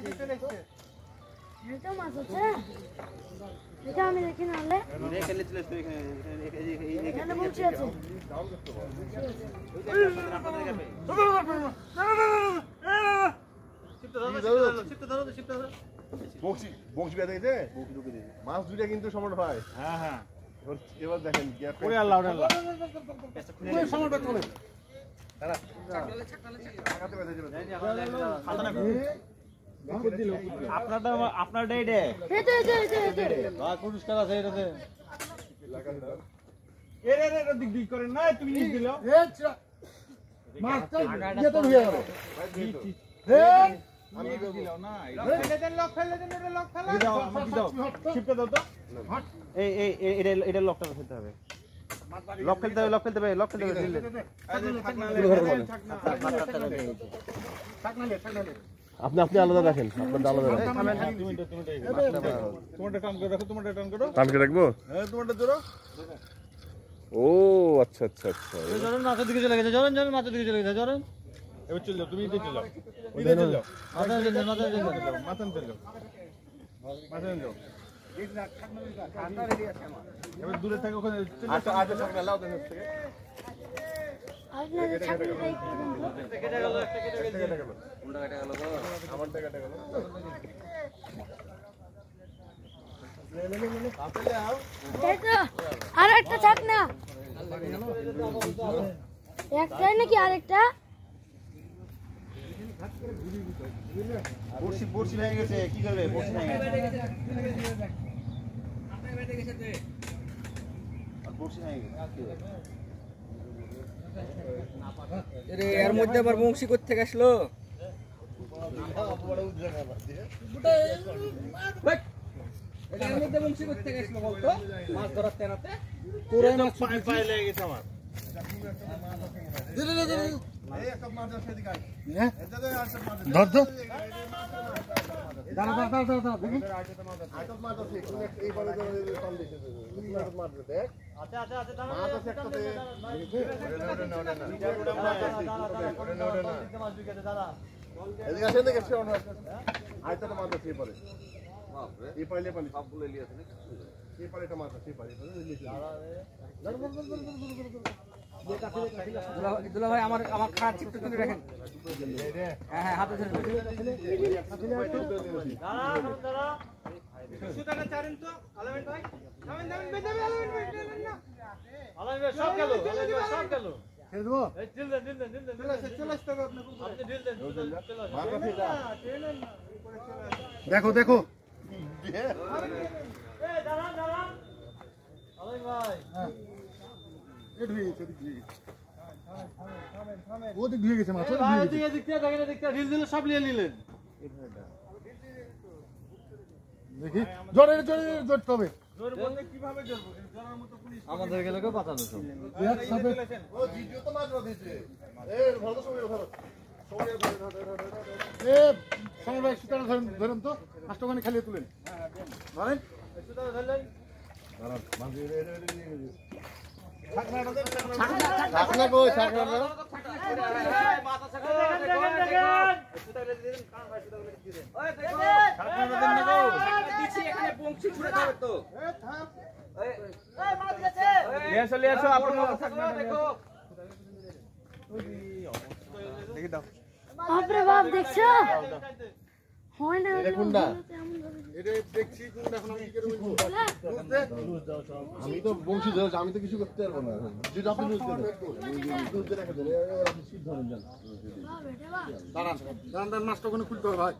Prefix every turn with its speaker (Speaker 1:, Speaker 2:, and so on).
Speaker 1: এটা মাছ আছে এটা আমি দেখি না হলে
Speaker 2: দেখে নিতে চলে এখানে
Speaker 1: বলছি আছে
Speaker 3: বংশী বেঁধে গেছে মাছ দুইটা কিন্তু সমান হয়।
Speaker 2: হ্যাঁ হ্যাঁ
Speaker 3: এবার দেখেন
Speaker 2: ওরে আল্লাহ ওরে আল্লাহ
Speaker 3: সমানটা চলে
Speaker 2: আপনারটা এটা পুরস্কার আছে এটাতে দিক দিক করেন না তুমি নিচ দিল
Speaker 3: মাছটা ইয়ে তো হয়ে গেল
Speaker 2: এটা লকটা ফেলতে হবে লক ফেলতে হবে লক ফেলতে হবে লক ফেলতে হবে
Speaker 3: আপনি আপনি আলাদা রাখেন আপনারটা আলাদা রাখেন
Speaker 2: তোমারটা টান করে রাখো তোমারটা টান করো
Speaker 3: টান করে রাখবো
Speaker 2: হ্যাঁ তোমারটা ধরো
Speaker 3: ও আচ্ছা আচ্ছা আচ্ছা
Speaker 2: জরন মাছের দিকে চলে গেছে জরন জরন মাছের দিকে চলে গেছে জরন এবার চল যাও তুমি এদিকে চল যাও এদিকে চল যাও মাথা চল যাও মাথা চল যাও মাথা চল যাও মাথা চল যাও এবার দূরে থেকে ওখানে
Speaker 3: আচ্ছা আচ্ছা থাকনা লাও দেন থেকে
Speaker 1: আপনাদের ছাকনি দেই
Speaker 2: কেটে গেল একটা কেটে গেল
Speaker 3: উল্টা কেটে গেল গো আমারটা কেটে গেল
Speaker 1: এটা আর একটা ছাকনা একটাই নাকি আরেকটা
Speaker 2: বড়শি বড়শি ভেঙে গেছে কি করবে বড়শি ভেঙে গেছে আর বড়শি ভেঙে গেছে
Speaker 4: আরে এর মধ্যে আবার বংশী করতে আসলো এর মধ্যে বংশী করতে আসলো বলতো মাছ ধরার তেনাতে
Speaker 2: তোরা মাছ পায়ে লেগে গেছে আমার
Speaker 3: ধর ধর
Speaker 2: দাঁড়া দাঁড়া দাঁড়া দাঁড়া দেখুন আচ্ছা আচ্ছা আচ্ছা দাঁড়া দাঁড়া
Speaker 3: এদিকে আসেন দেখে এসে অন্য আইতাটা মাছ আছে পরে এই পাইলে পানি সবগুলো লিয়ে আছে এই পানিটা মাছ আছে পানি
Speaker 4: দুলা ভাই আমার আমার খাট চিপতে তুলে রাখেন হ্যাঁ হ্যাঁ হাতে ধরে
Speaker 2: দাঁড়া দাঁড়া সুতাটা চারেন তো আলামিন ভাই নামেন নামেন বেদাবি আলামিন ভাই না আলামিন ভাই সব গেল আলামিন ভাই সব গেল ছেড়ে দেবো এই ঢিল দেন চলে আসতে হবে আপনি ঢিল দেন
Speaker 3: দেখো দেখো
Speaker 2: এই দাঁড়ান দাঁড়ান আলামিন ভাই হ্যাঁ
Speaker 3: ওদিক ধুয়ে গেছে মাছ
Speaker 2: দেখতে ঢিল দিলে সব নিয়ে নিলেন
Speaker 3: দেখি জোরে জোরে জোরতে হবে
Speaker 2: জোর বলতে কিভাবে জোরবো জোরার মতো পুলিশ
Speaker 4: আমাদের গেলে কেউ বাঁচানো সব
Speaker 3: ও ভিডিও তো মাছ দিয়েছে এ ভালো সময় ধরো এ সময় ভাই সুতাটা ধরেন তো মাছটাখানি খালিয়ে তুলেন ধরেন
Speaker 2: সুতাটা ধরলেন
Speaker 3: দাঁড়ান মাছ ছাকনা কই ছাকনা
Speaker 2: মাথা ছাকা দেখেন সুতাটা দিয়ে দেন কান ভাই সুতাটা দিয়ে দেন ওই দেখো ছাকনা দেন না গো
Speaker 4: দিছি এখানে বংশী ছুড়ে যাবে তো
Speaker 2: এ থাম
Speaker 4: এই মাছ গেছে
Speaker 2: নিয়ে আসো আপনারা ছাকনা দেখো দেখি দাও
Speaker 1: বাপরে বাপ দেখছো হয় না
Speaker 3: কোনটা এটা দেখছি কোনটা এখন আমি কি করে বলবো আমি তো বংশী ধরেছি আমি তো কিছু করতে পারবো না যেটা আপনি লুজ করে রেখে দেন আপনি সিদ্ধ হবেন জান দাঁড়ান দাঁড়ান মাছটা ওখানে খুলতে হবে ভাই